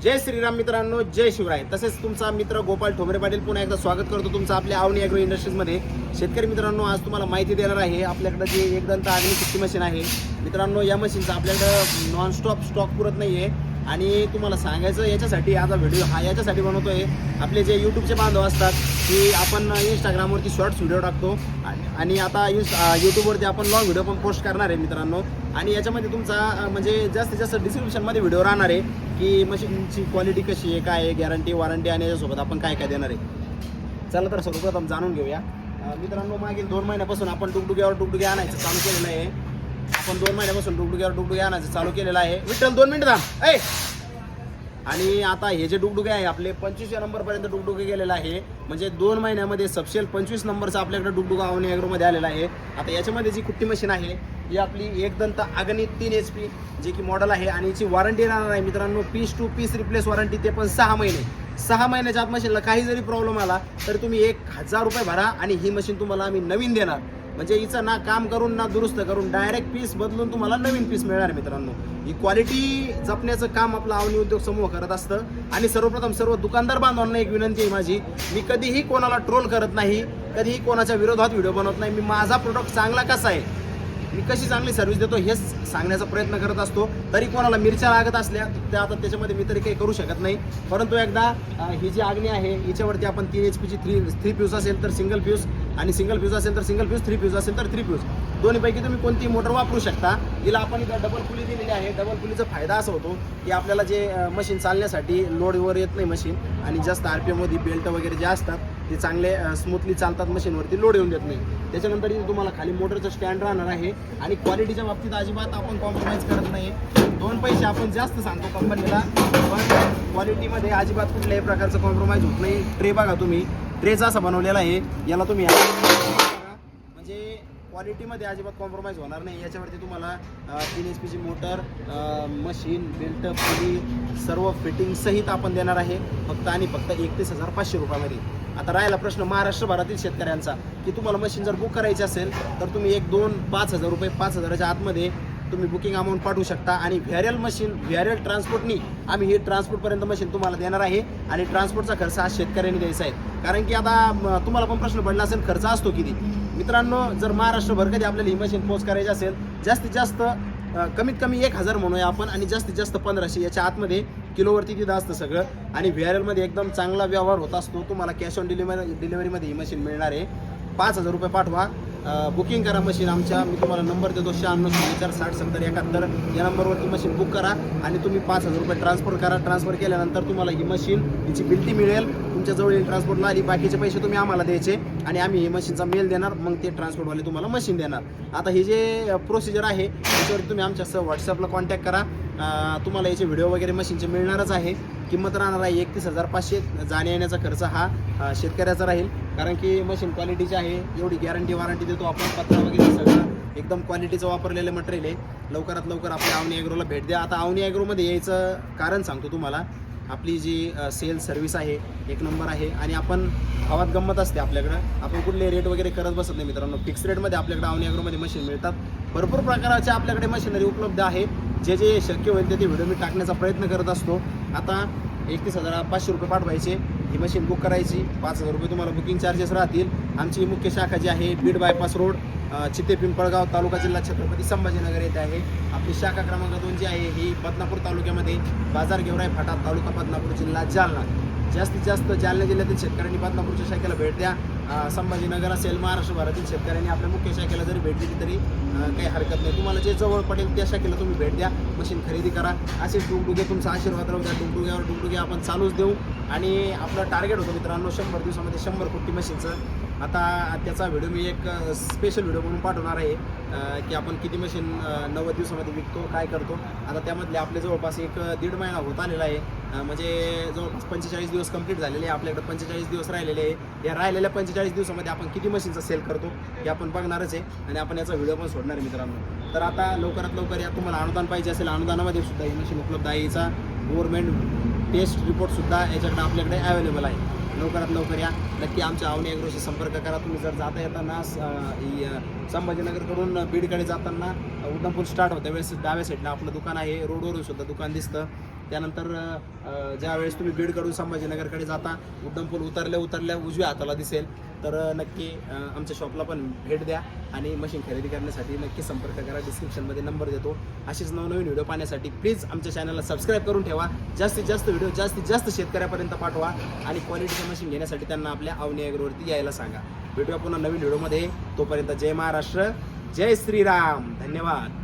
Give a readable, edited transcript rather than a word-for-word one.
जय श्रीराम मित्रांनो, जय शिवराय. तसेच तुमचा मित्र गोपाळ ठोंबरे पाटील पुन्हा एकदा स्वागत करतो तुमचं आपल्या आवनी ॲग्रो इंडस्ट्रीजमध्ये. शेतकरी मित्रांनो, आज तुम्हाला माहिती देणार आहे आपल्याकडे जे एकदंत आग्नी कुट्टी मशीन आहे. मित्रांनो, या मशीनचा आपल्याकडं नॉनस्टॉप स्टॉक पुरत नाही आहे आणि तुम्हाला सांगायचं याच्यासाठी आज व्हिडिओ हा याच्यासाठी बनवतोय. आपले जे यूट्यूबचे बांधव असतात की आपण इंस्टाग्रामवरती शॉर्ट्स व्हिडिओ टाकतो आणि आता यूट्यूबवरती आपण लॉंग व्हिडिओ पण पोस्ट करणार आहे मित्रांनो. आणि याच्यामध्ये तुमचा म्हणजे जास्तीत जास्त डिस्क्रिप्शनमध्ये व्हिडिओ राहणार आहे की मशीनची क्वालिटी कशी आहे, काय आहे, गॅरंटी वॉरंटी आणि याच्यासोबत आपण काय काय देणार आहे. चला तर सर्वप्रथम जाणून घेऊया. मित्रांनो, मागील 2 महिन्यापासून आपण डुगडुग्यावर डुगडुगे आणायचं चालू केलेलं आहे. आपण 2 महिन्यापासून डुगडुग्यावर डुगडुगे आणायचं चालू केलेलं आहे. विठ्ठल 2 मिनिटं थांब. आणि आता हे जे डुगडुगे आहे आपले 25 नंबरपर्यंत डुगडुगे गेलेला आहे. म्हणजे 2 महिन्यामध्ये सबसेल 25 नंबरचा आपल्याकडे डुगडुगा आवनी ॲग्रोमध्ये आलेला आहे. आता याच्यामध्ये जी कुट्टी मशीन आहे ही आपली एकदंत आग्नी 3 HP जे की मॉडेल आहे आणि याची वॉरंटी राहणार आहे मित्रांनो. Piece to piece replace warranty, ते पण 6 महिने. 6 महिन्याच्या आत मशीनला काही जरी प्रॉब्लेम आला तर तुम्ही 1000 रुपये भरा आणि ही मशीन तुम्हाला आम्ही नवीन देणार. म्हणजे हिचं ना काम करून ना दुरुस्त करून डायरेक्ट पीस बदलून तुम्हाला नवीन पीस मिळणार मित्रांनो. ही क्वालिटी जपण्याचं काम आपला आवनी उद्योग समूह करत असतं. आणि सर्वप्रथम सर्व दुकानदार बांधवांना एक विनंती आहे माझी, मी कधीही कोणाला ट्रोल करत नाही, कधीही कोणाच्या विरोधात व्हिडिओ बनवत नाही. मी माझा प्रोडक्ट चांगला कसा आहे, मी कशी चांगली सर्व्हिस देतो हेच सांगण्याचा प्रयत्न करत असतो. तरी कोणाला मिरच्या लागत असल्या त्या आता त्याच्यामध्ये मी तरी काही करू शकत नाही. परंतु एकदा ही जी आग्नी आहे हिच्यावरती आपण 3 HP ची 3 फ्यूज असेल तर सिंगल फ्यूज आणि सिंगल फ्यूज असेल तर सिंगल फ्यूज, 3 फ्यूज असेल तर 3 फ्यूज, दोन्हीपैकी तुम्ही कोणती मोटर वापरू शकता. हिला आपण इथं डबल पुली दिलेली आहे. डबल पुलीचा फायदा असा होतो की आपल्याला जे मशीन चालण्यासाठी लोडवर येत नाही मशीन आणि जास्त RPM मध्ये बेल्ट वगैरे जे असतात ते चांगले स्मूथली चालतात, मशीनवरती लोड येऊन देत नाही. त्याच्यानंतर इथे तुम्हाला खाली मोटरचं स्टँड राहणार आहे आणि क्वालिटीच्या बाबतीत अजिबात आपण कॉम्प्रोमाइज करत नाही. 2 पैसे आपण जास्त सांगतो कंपनीला, पण क्वालिटीमध्ये अजिबात कुठल्याही प्रकारचं कॉम्प्रोमाइज होत नाही. ट्रे बघा तुम्ही, ट्रेचा असा बनवलेला आहे, याला तुम्ही म्हणजे क्वालिटीमध्ये अजिबात कॉम्प्रोमाइज होणार नाही. याच्यावरती तुम्हाला 3 HP ची मोटर, मशीन, बेल्ट, पुली सर्व फिटिंग सहित आपण देणार आहे फक्त आणि फक्त 31,500 रुपयामध्ये. आता राहिला प्रश्न महाराष्ट्रभरातील शेतकऱ्यांचा की तुम्हाला मशीन जर बुक करायची असेल तर तुम्ही 1, 2, 5,000 रुपये, 5,000च्या आतमध्ये तुम्ही बुकिंग अमाऊंट पाठवू शकता आणि व्हेरियल मशीन, व्हेरियल ट्रान्सपोर्टनी आम्ही ही ट्रान्सपोर्टपर्यंत मशीन तुम्हाला देणार आहे. आणि ट्रान्सपोर्टचा खर्च हा शेतकऱ्यांनी द्यायचा आहे. कारण की आता तुम्हाला पण प्रश्न पडला असेल खर्च असतो किती. मित्रांनो, जर महाराष्ट्रभर कधी आपल्याला ही मशीन पोच करायची असेल, जास्तीत जास्त कमीत कमी 1000 म्हणूया आपण आणि जास्तीत जास्त 1500 याच्या आतमध्ये किलोवरती तिथं असतं सगळं. आणि व्हेरियलमध्ये एकदम चांगला व्यवहार होत असतो. तुम्हाला कॅश ऑन डिलिव्हरीमध्ये ही मशीन मिळणार आहे. 5,000 रुपये पाठवा, बुकिंग करा मशीन आमच्या. मी तुम्हाला नंबर देतो 96 या नंबरवरती मशीन बुक करा आणि तुम्ही 5,000 रुपये ट्रान्सफर करा. ट्रान्सफर केल्यानंतर तुम्हाला ही मशीन हिची बिल्टी मिळेल, तुमच्याजवळ ट्रान्सपोर्टला आली, बाकीचे पैसे तुम्ही आम्हाला द्यायचे आणि आम्ही ही मशीनचा मेल देणार, मग ते ट्रान्सपोर्टवाले तुम्हाला मशीन देणार. आता ही जे प्रोसिजर आहे त्याच्यावरती तुम्ही आमच्या व्हॉट्सअपला कॉन्टॅक्ट करा. तुम्हाला याचे व्हिडिओ वगैरे मशीनचे मिळणारच आहे. किंमत राहणार आहे 31,500. जाण्या येण्याचा खर्च हा शेतकऱ्याचा राहील. कारण की मशीन क्वालिटीची आहे, एवढी गॅरंटी वॉरंटी देतो आपण. पत्रा वगैरे सगळं एकदम क्वालिटीचं वापरलेलं मटेरियल आहे. लवकरात लवकर आपल्या आवनी ॲग्रोला भेट द्या. आता आवनी ॲग्रोमध्ये यायचं कारण सांगतो तुम्हाला. आपली जी सेल्स सर्व्हिस आहे 1 नंबर आहे आणि आपण हवात गंमत असते आपल्याकडं. आपण कुठले रेट वगैरे करत बसत नाही मित्रांनो. फिक्स रेटमध्ये आपल्याकडे आवनी ॲग्रोमध्ये मशीन मिळतात. भरपूर प्रकारचे आपल्याकडे मशिनरी उपलब्ध आहे. जे जे शक्य होईल ते व्हिडिओ मी टाकण्याचा प्रयत्न करत असतो. आता 31,500 रुपये पाठवायचे, ही मशीन बुक करायची. 5,000 रुपये तुम्हाला बुकिंग चार्जेस राहतील. आमची मुख्य शाखा जी आहे बीड बायपास रोड, चित्ते पिंपळगाव, तालुका जिल्हा छत्रपती संभाजीनगर येथे आहे. आपली शाखा क्रमांक 2 जी आहे ही बदनापूर तालुक्यामध्ये, बाजार गेवराई फाटा, तालुका बदनापूर, जिल्हा जालना. जास्तीत जास्त जालना जिल्ह्यातील शेतकऱ्यांनी बदनापूरच्या शाखेला भेट द्या. संभाजीनगर असेल, महाराष्ट्रभरातील शेतकऱ्यांनी आपल्या मुख्य शाखेला जरी भेट दिली तरी काही हरकत नाही. तुम्हाला जे जवळ पडेल त्या शाखेला तुम्ही भेट द्या, मशीन खरेदी करा. असे डुगडुगे तुमचा आशीर्वाद राहू द्या. डुगडुग्यावर डुगडुगे आपण चालूच देऊ आणि आपलं टार्गेट होतं मित्रांनो 100 दिवसामध्ये 100 कुट्टी मशीनचं. आता त्याचा व्हिडिओ मी एक स्पेशल व्हिडिओ म्हणून पाठवणार आहे की आपण किती मशीन 90 दिवसामध्ये विकतो, काय करतो. आता त्यामधले आपले जवळपास 1-1.5 महिना होत आलेला आहे. म्हणजे जवळपास 45 दिवस कंप्लीट झालेले आहे. आपल्याकडे 45 दिवस राहिलेले आहे. या राहिलेल्या 45 दिवसामध्ये आपण किती मशीनचा सेल करतो हे आपण बघणारच आहे आणि आपण याचा व्हिडिओ पण सोडणार आहे मित्रांनो. तर आता लवकरात लवकर या तुम्हाला अनुदान पाहिजे असेल, अनुदानामध्ये सुद्धा ही मशीन उपलब्ध आहे. याचा गव्हर्नमेंट टेस्ट रिपोर्टसुद्धा याच्याकडे आपल्याकडे अवेलेबल आहे. लवकरात लवकर या, नक्की आमच्या आवनी ॲग्रोशी संपर्क करा. तुम्ही जर जाता येताना संभाजीनगरकडून बीडकडे जाताना उद्धमपूर स्टार्ट होत्या वेळेस डाव्या साईडला आपलं दुकान आहे. रोडवरून सुद्धा दुकान दिसतं. त्यानंतर ज्यावेळेस तुम्ही बीडकडून संभाजीनगरकडे जाता उड्डाण पूल उतरल्या उजव्या हाताला दिसेल. तर नक्की आमच्या शॉपला पण भेट द्या आणि मशीन खरेदी करण्यासाठी नक्की संपर्क करा. डिस्क्रिप्शनमध्ये नंबर देतो. असेच नवनवीन व्हिडिओ पाहण्यासाठी प्लीज आमच्या चॅनलला सबस्क्राईब करून ठेवा. जास्तीत जास्त व्हिडिओ जास्तीत जास्त शेतकऱ्यापर्यंत पाठवा आणि क्वालिटीचं मशीन घेण्यासाठी त्यांना आपल्या अवनी ॲग्रोवरती यायला सांगा. भेटूया पुन्हा नवीन व्हिडिओमध्ये. तोपर्यंत जय महाराष्ट्र, जय श्रीराम, धन्यवाद.